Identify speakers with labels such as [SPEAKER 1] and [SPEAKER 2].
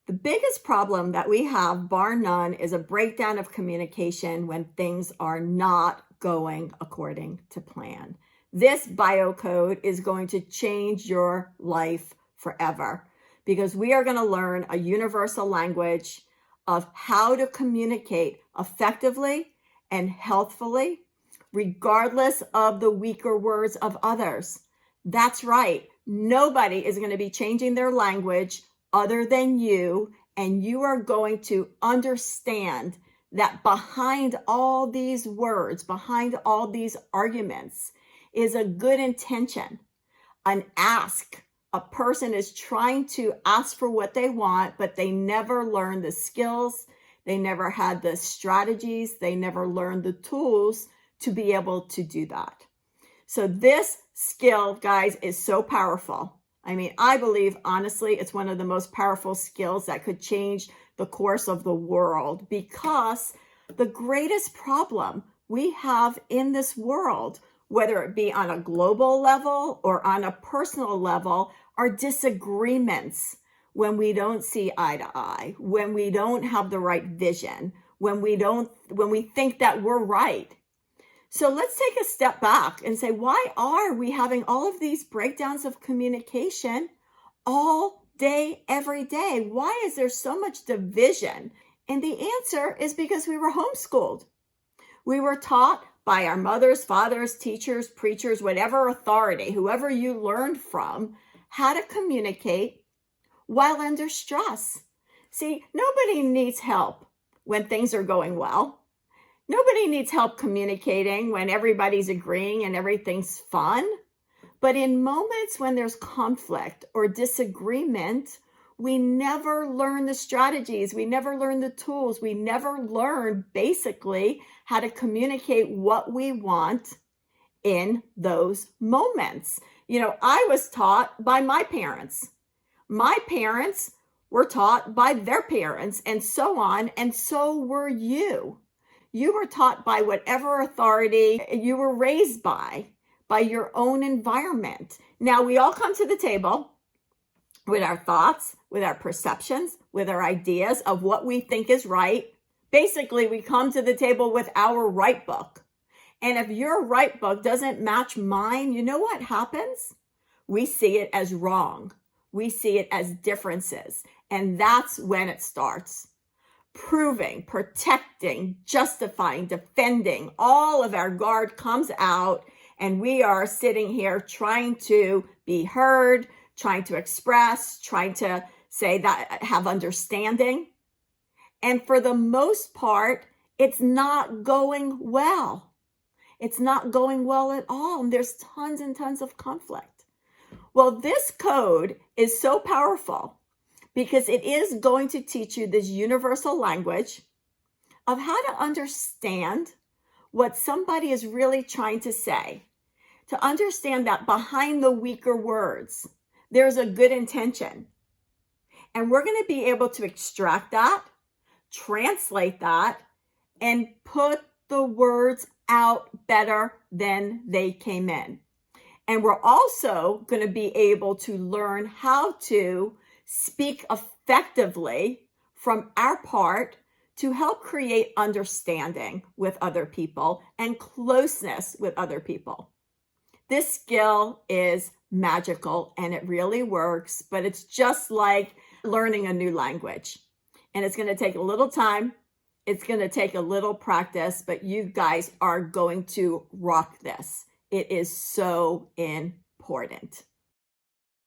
[SPEAKER 1] The biggest problem that we have, bar none, is a breakdown of communication when things are not going according to plan. This biocode is going to change your life forever because we are going to learn a universal language of how to communicate effectively and healthfully, regardless of the weaker words of others. That's right. Nobody is going to be changing their language other than you, and you are going to understand that behind all these words, behind all these arguments, is a good intention, an ask. A person is trying to ask for what they want, but they never learned the skills, they never had the strategies, they never learned the tools to be able to do that. So this skill, guys, is so powerful. I mean, I believe, honestly, it's one of the most powerful skills that could change the course of the world, because the greatest problem we have in this world, whether it be on a global level or on a personal level, are disagreements when we don't see eye to eye, when we don't have the right vision, when we think that we're right. So let's take a step back and say, why are we having all of these breakdowns of communication all day, every day? Why is there so much division? And the answer is because we were homeschooled. We were taught by our mothers, fathers, teachers, preachers, whatever authority, whoever you learned from, how to communicate while under stress. See, nobody needs help when things are going well. Nobody needs help communicating when everybody's agreeing and everything's fun. But in moments when there's conflict or disagreement, we never learn the strategies. We never learn the tools. We never learn basically how to communicate what we want in those moments. You know, I was taught by my parents. My parents were taught by their parents, and so on, and so were you. You were taught by whatever authority you were raised by your own environment. Now, we all come to the table with our thoughts, with our perceptions, with our ideas of what we think is right. Basically, we come to the table with our right book. And if your right book doesn't match mine, you know what happens? We see it as wrong. We see it as differences. And that's when it starts. Proving, protecting, justifying, defending, all of our guard comes out, and we are sitting here trying to be heard, trying to express, trying to say that, have understanding. And for the most part, it's not going well. It's not going well at all. And there's tons and tons of conflict. Well, this code is so powerful because it is going to teach you this universal language of how to understand what somebody is really trying to say, to understand that behind the weaker words, there's a good intention. And we're going to be able to extract that, translate that, and put the words out better than they came in. And we're also going to be able to learn how to speak effectively from our part to help create understanding with other people and closeness with other people. This skill is magical and it really works, but it's just like learning a new language. And it's going to take a little time. It's going to take a little practice, but you guys are going to rock this. It is so important.